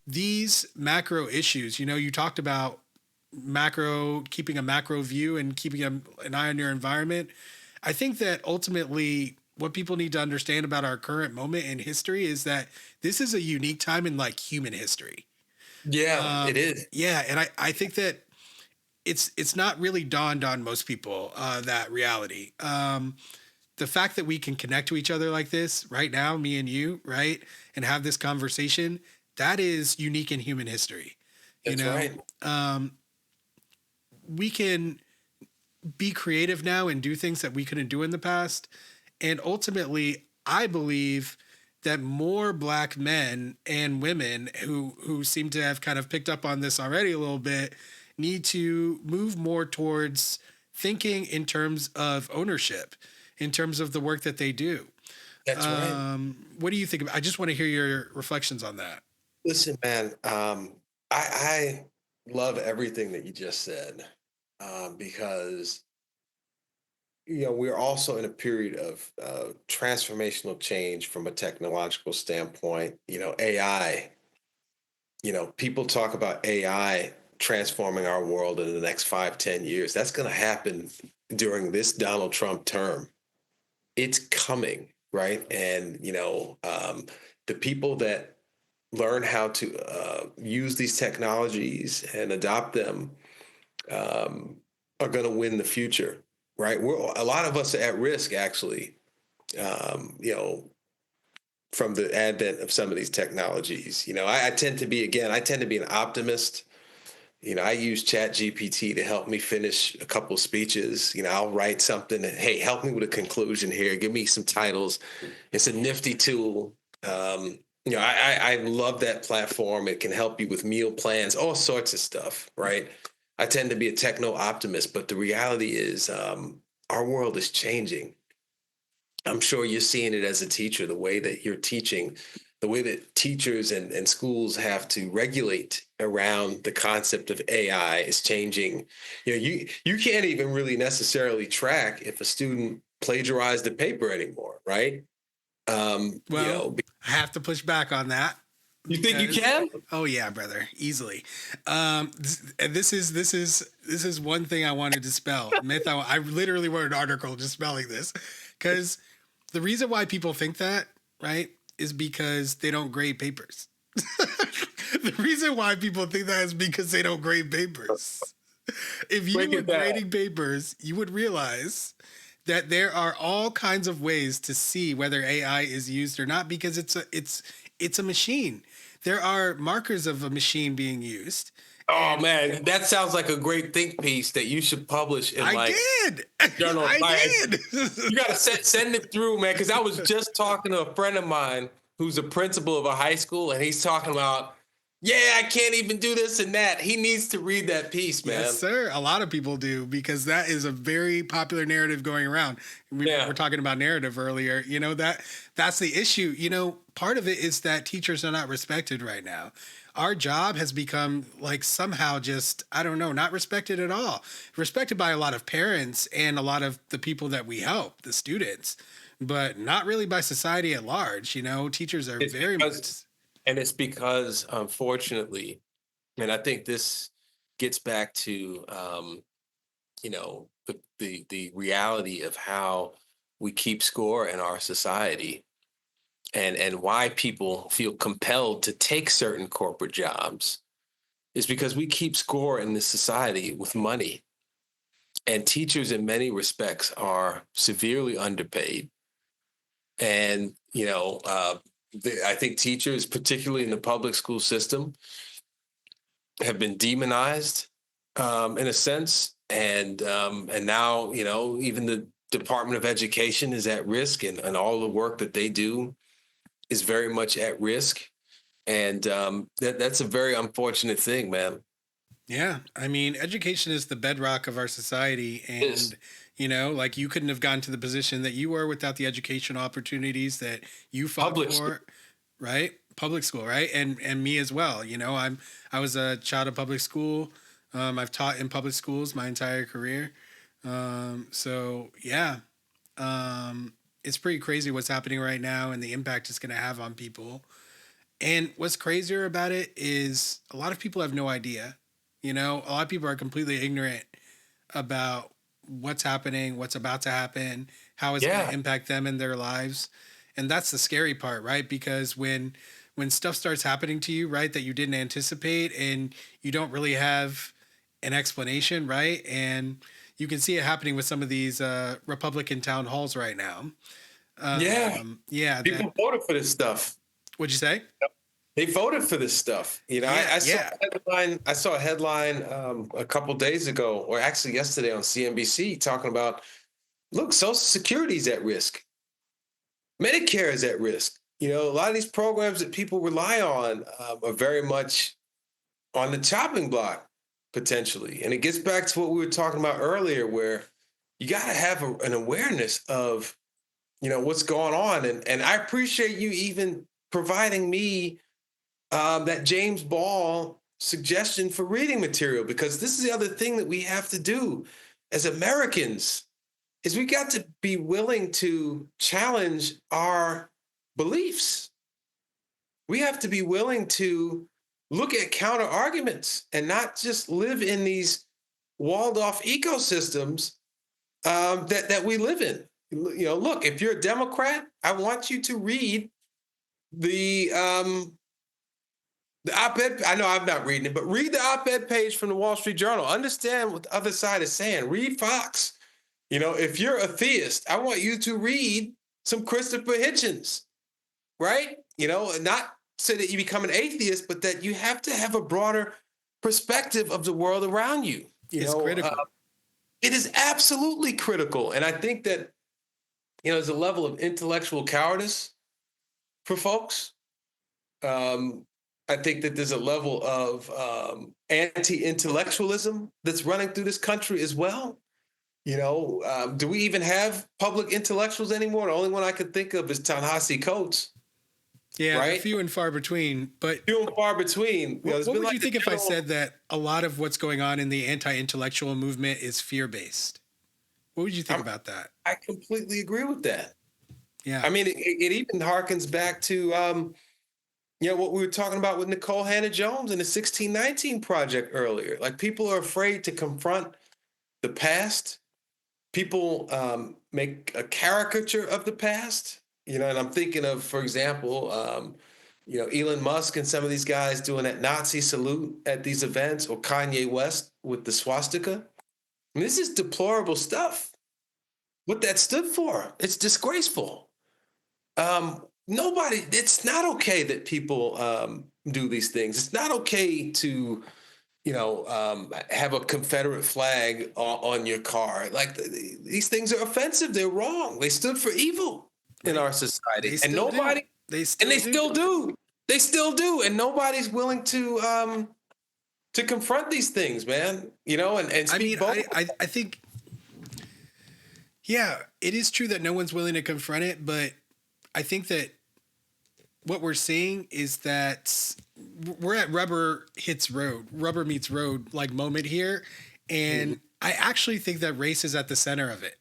these macro issues, you talked about keeping a macro view and keeping an eye on your environment. I think that ultimately what people need to understand about our current moment in history is that this is a unique time in like human history. Yeah, it Um, is. yeah. And I think that it's not really dawned on most people, that reality. The fact that we can connect to each other like this right now, me and you, right, and have this conversation, that is unique in human history. You That's know, right. um, we can be creative now and do things that we couldn't do in the past. And ultimately, I believe that more black men and women who seem to have kind of picked up on this already a little bit need to move more towards thinking in terms of ownership, in terms of the work that they do. That's right. What do you think? I just want to hear your reflections on that. Listen, man, I love everything that you just said, because we're also in a period of transformational change from a technological standpoint. AI. People talk about AI transforming our world in the next 5, 10 years. That's going to happen during this Donald Trump term. It's coming, right? And the people that learn how to use these technologies and adopt them, um, are going to win the future, right? A lot of us are at risk, actually, um, you know, from the advent of some of these technologies. I tend to be, again, I tend to be an optimist. I use Chat GPT to help me finish a couple speeches. I'll write something and, hey, help me with a conclusion here. Give me some titles. It's a nifty tool. I love that platform. It can help you with meal plans, all sorts of stuff, right? I tend to be a techno optimist, but the reality is, our world is changing. I'm sure you're seeing it as a teacher, the way that you're teaching, the way that teachers and schools have to regulate around the concept of AI is changing. You can't even really necessarily track if a student plagiarized the paper anymore, right? Um, you Well, know, I have to push back on that you think you because, can? oh yeah, brother, easily. This is one thing I want to dispel. Myth. I literally wrote an article dispelling this because the reason why people think that, right, is because they don't grade papers. The reason why people think that is because they don't grade papers. If you Break were it down. grading papers, you would realize that there are all kinds of ways to see whether AI is used or not because it's a machine. There are markers of a machine being used. Oh And man, that sounds like a great think piece that you should publish in I like did. journal. I Like, did. you gotta send it through, man. Because I was just talking to a friend of mine who's a principal of a high school, and he's talking about, yeah, I can't even do this and that. He needs to read that piece, Yes, man. sir. A lot of people do because that is a very popular narrative going around. We were Yeah, talking about narrative earlier. That's the issue. Part of it is that teachers are not respected right now. Our job has become like somehow just, I don't know, not respected at all. Respected by a lot of parents and a lot of the people that we help, the students, but not really by society at large. Teachers are it's very because, much. and it's because, unfortunately, and I think this gets back to, the reality of how we keep score in our society, and why people feel compelled to take certain corporate jobs is because we keep score in this society with money. And teachers, in many respects, are severely underpaid. And, I think teachers, particularly in the public school system, have been demonized, in a sense. And now, even the Department of Education is at risk, and all the work that they do is very much at risk. And that's a very unfortunate thing, man. Yeah, I mean, education is the bedrock of our society, It's and like you couldn't have gotten to the position that you were without the educational opportunities that you fought public school. for, right? Public school, right? And me as well. I was a child of public school. I've taught in public schools my entire career. So yeah, it's pretty crazy what's happening right now and the impact it's going to have on people. And what's crazier about it is a lot of people have no idea. You know, a lot of people are completely ignorant about what's happening, what's about to happen, how it's going to Yeah. impact them in their lives. And that's the scary part, right? Because when stuff starts happening to you, right, that you didn't anticipate and you don't really have an explanation, right? And you can see it happening with some of these Republican town halls right now. Yeah. Yeah, that People voted for this stuff. what'd you say? They voted for this stuff. You know, Yeah, I saw yeah. a headline. I saw a headline a couple days ago, or actually yesterday on CNBC, talking about, look, Social Security is at risk. Medicare is at risk. You know, a lot of these programs that people rely on are very much on the chopping block potentially. And it gets back to what we were talking about earlier, where you got to have an awareness of, you know, what's going on. And I appreciate you even providing me that James Ball suggestion for reading material, because this is the other thing that we have to do as Americans is we got to be willing to challenge our beliefs. We have to be willing to look at counter arguments and not just live in these walled off ecosystems that we live in. You know, look, if you're a Democrat, I want you to read the op-ed. I know I'm not reading it, but read the op-ed page from the Wall Street Journal. Understand what the other side is saying. Read Fox. You know, if you're a theist, I want you to read some Christopher Hitchens, right? You know, and not say that you become an atheist, but that you have to have a broader perspective of the world around you. You It's know, critical. it is absolutely critical. And I think that, you know, there's a level of intellectual cowardice for folks. Um, I think that there's a level of anti-intellectualism that's running through this country as well. You know, do we even have public intellectuals anymore? The only one I can think of is Ta-Nehisi Coates, Yeah, they're right? few and far between. But Few and far between. You know, there's what been would like you a think if I general. said that a lot of what's going on in the anti-intellectual movement is fear-based? What would you think about that? I completely agree with that. Yeah. I mean, it even harkens back to you know, what we were talking about with Nicole Hannah Jones and the 1619 Project earlier. Like, people are afraid to confront the past. People make a caricature of the past. You know, and I'm thinking of, for example, you know, Elon Musk and some of these guys doing that Nazi salute at these events, or Kanye West with the swastika. I mean, this is deplorable stuff. What that stood for, it's disgraceful. Nobody, it's not okay that people do these things. It's not okay to, you know, have a Confederate flag on your car. Like, these things are offensive. They're wrong. They stood for evil in They our society, they and still do. nobody, They and still they do. still do. They still do, and nobody's willing to confront these things, man. You know, and I speak mean, boldly. I think yeah, it is true that no one's willing to confront it, but I think that what we're seeing is that we're at rubber meets road like moment here, Mhm. and I actually think that race is at the center of it.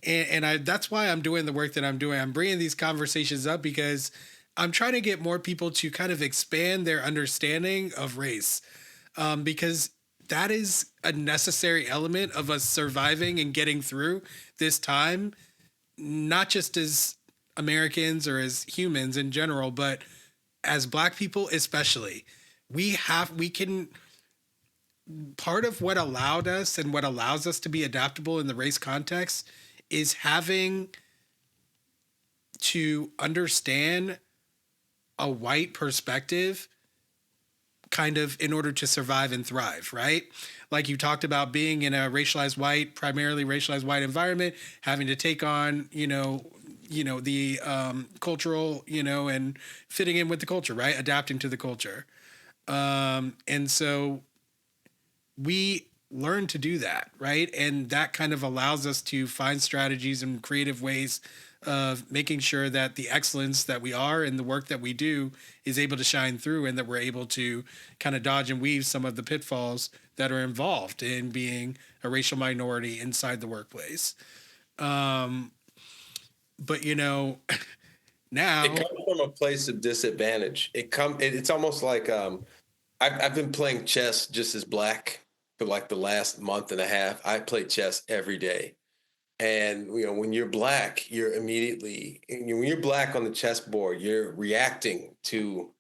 And that's why I'm doing the work that I'm doing. I'm bringing these conversations up because I'm trying to get more people to kind of expand their understanding of race, because that is a necessary element of us surviving and getting through this time, not just as Americans or as humans in general, but as Black people especially. We can, part of what allowed us and what allows us to be adaptable in the race context is having to understand a white perspective kind of in order to survive and thrive, right? Like you talked about being in a primarily racialized white environment, having to take on, the cultural, and fitting in with the culture, right? Adapting to the culture. And so we learn to do that, right? And that kind of allows us to find strategies and creative ways of making sure that the excellence that we are and the work that we do is able to shine through, and that we're able to kind of dodge and weave some of the pitfalls that are involved in being a racial minority inside the workplace. But It Now, comes from a place of disadvantage. It's almost like I've been playing chess just as black for like the last month and a half. I play chess every day. And when you're black, you're immediately when you're black on the chessboard, you're reacting to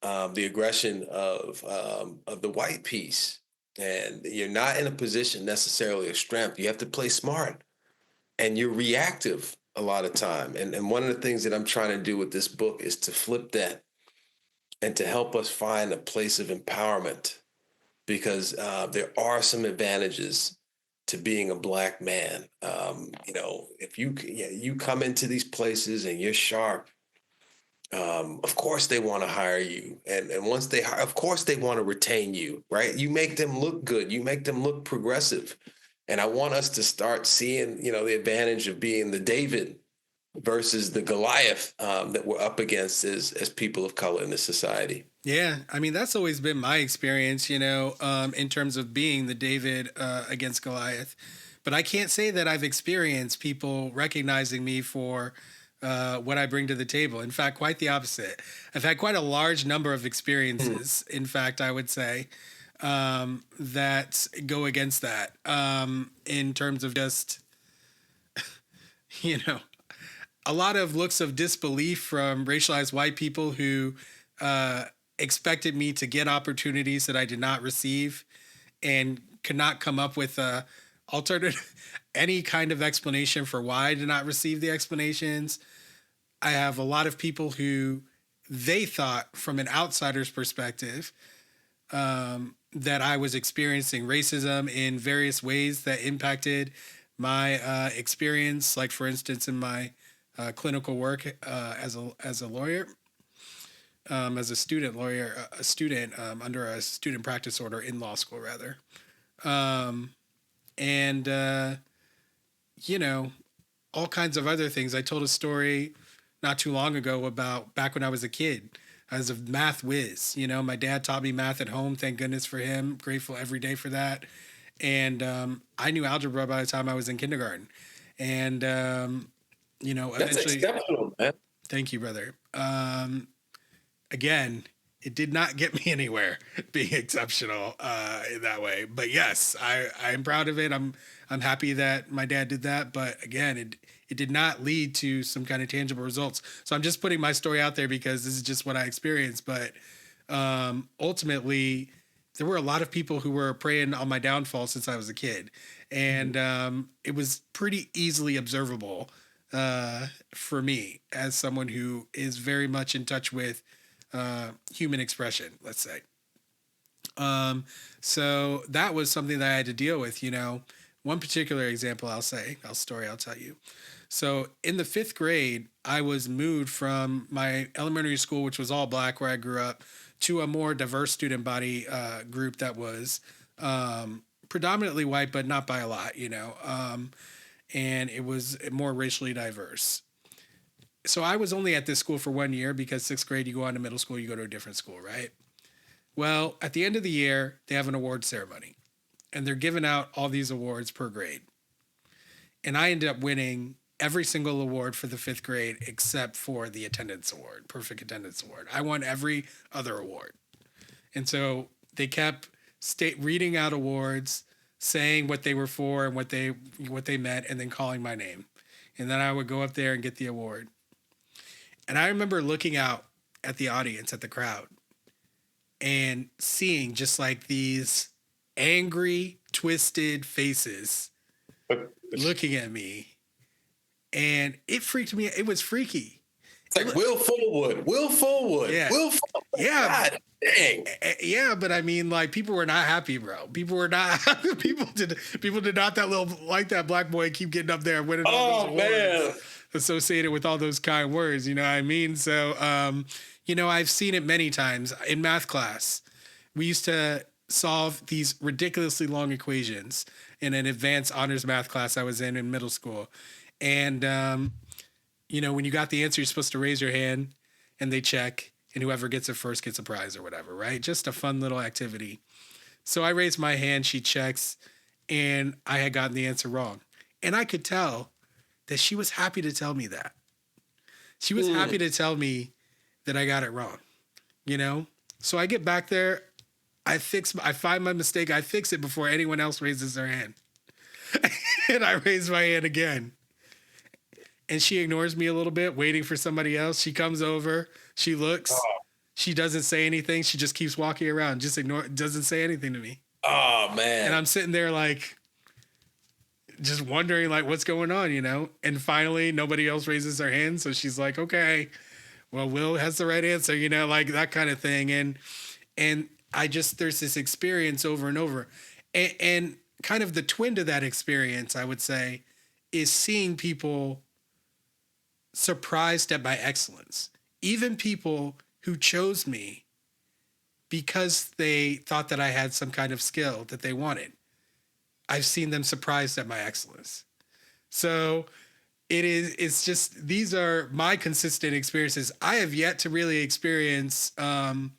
the aggression of the white piece, and you're not in a position necessarily of strength. You have to play smart, and you're reactive a lot of time. And one of the things that I'm trying to do with this book is to flip that and to help us find a place of empowerment, because there are some advantages to being a black man. If you come into these places and you're sharp, of course they want to hire you, and once they hire, of course they want to retain you, right? You make them look good, you make them look progressive, and I want us to start seeing, the advantage of being the David versus the Goliath that we're up against as people of color in this society. yeah, I mean, that's always been my experience, in terms of being the David against Goliath. But I can't say that I've experienced people recognizing me for what I bring to the table. In fact, quite the opposite. I've had quite a large number of experiences, in fact, I would say, that go against that, in terms of just, you know, a lot of looks of disbelief from racialized white people who expected me to get opportunities that I did not receive and could not come up with a alternative, any kind of explanation for why I did not receive the explanations. I have a lot of people who they thought from an outsider's perspective that I was experiencing racism in various ways that impacted my experience. Like, for instance, in my clinical work as a lawyer, as a student lawyer, a student under a student practice order in law school, rather. And you know, all kinds of other things. I told a story not too long ago about back when I was a kid. I was a math whiz. My dad taught me math at home. Thank goodness for him. Grateful every day for that. And I knew algebra by the time I was in kindergarten. And That's eventually, exceptional, man. thank you, brother. Again, it did not get me anywhere being exceptional in that way. But yes, I'm proud of it. I'm happy that my dad did that. But again, it did not lead to some kind of tangible results. So I'm just putting my story out there because this is just what I experienced. But ultimately, there were a lot of people who were preying on my downfall since I was a kid. And it was pretty easily observable for me as someone who is very much in touch with human expression, let's say. So that was something that I had to deal with. One particular example I'll tell you. So in the 5th grade, I was moved from my elementary school, which was all black where I grew up, to a more diverse student body group that was predominantly white, but not by a lot, and it was more racially diverse. So I was only at this school for 1 year because 6th grade, you go on to middle school, you go to a different school, right? Well, at the end of the year, they have an award ceremony and they're giving out all these awards per grade. And I ended up winning every single award for the 5th grade except for the attendance award, perfect attendance award. I won every other award. And so they kept reading out awards, saying what they were for and what they meant, and then calling my name. And then I would go up there and get the award. And I remember looking out at the audience, at the crowd, and seeing just like these angry, twisted faces looking at me. And it freaked me. It was freaky. It's like Will Fullwood. Yeah. Will Fullwood. Yeah. God dang. Yeah, but I mean, like, people were not happy, bro. People were not. people did not like that black boy keep getting up there and winning all those awards associated with all those kind words. You know what I mean? So, I've seen it many times in math class. We used to solve these ridiculously long equations in an advanced honors math class I was in middle school. And, when you got the answer, you're supposed to raise your hand and they check, and whoever gets it first gets a prize or whatever, right? Just a fun little activity. So I raised my hand, she checks, and I had gotten the answer wrong. And I could tell that she was happy to tell me that. She was happy to tell me that I got it wrong, you know? So I get back there, I find my mistake, I fix it before anyone else raises their hand. And I raise my hand again. And she ignores me a little bit, waiting for somebody else. She comes over, she looks, she doesn't say anything. She just keeps walking around, doesn't say anything to me. Oh, man. And I'm sitting there like, just wondering like what's going on, you know? And finally nobody else raises their hand. So she's like, okay, well, Will has the right answer, you know, like that kind of thing. And there's this experience over and over. And kind of the twin to that experience, I would say, is seeing people surprised at my excellence. Even people who chose me because they thought that I had some kind of skill that they wanted. I've seen them surprised at my excellence. So it's just, these are my consistent experiences. I have yet to really experience in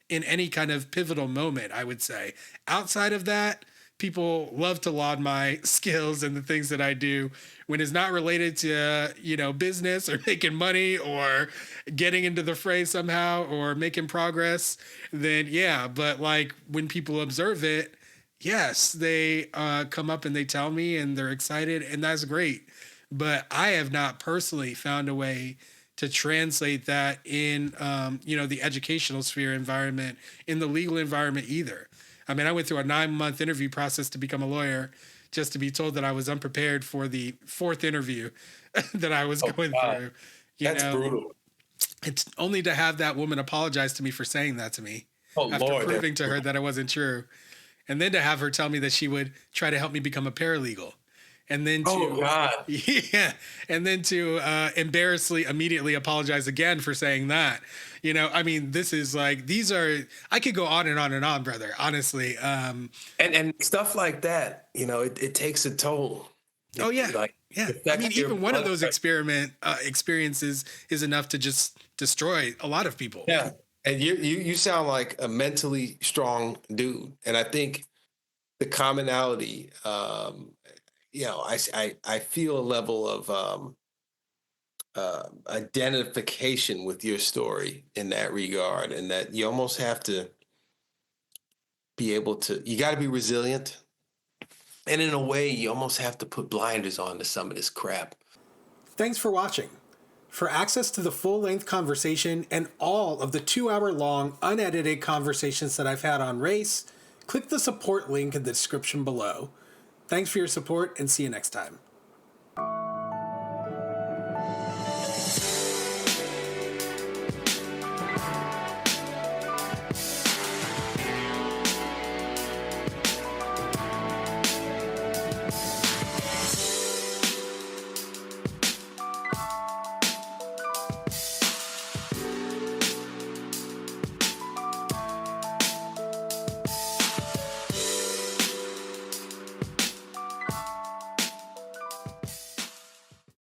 any kind of pivotal moment, I would say. Outside of that, people love to laud my skills and the things that I do when it's not related to, business or making money or getting into the fray somehow or making progress. Then yeah, but like when people observe it, yes, they come up and they tell me and they're excited, and that's great. But I have not personally found a way to translate that in, the educational sphere environment, in the legal environment either. I mean, I went through a 9-month interview process to become a lawyer just to be told that I was unprepared for the 4th interview that I was going through. That's brutal. It's only to have that woman apologize to me for saying that to me after proving to her that it wasn't true. And then to have her tell me that she would try to help me become a paralegal. And then to embarrassingly immediately apologize again for saying that. I mean, this is like, I could go on and on and on, brother, honestly. And stuff like that, it takes a toll. Oh yeah. Yeah. I mean, even one of those experiences is enough to just destroy a lot of people. Yeah. And you sound like a mentally strong dude. And I think the commonality, I feel a level of identification with your story in that regard, and that you almost have to be able to, you got to be resilient. And in a way, you almost have to put blinders on to some of this crap. Thanks for watching. For access to the full-length conversation and all of the 2-hour-long unedited conversations that I've had on race, click the support link in the description below. Thanks for your support, and see you next time.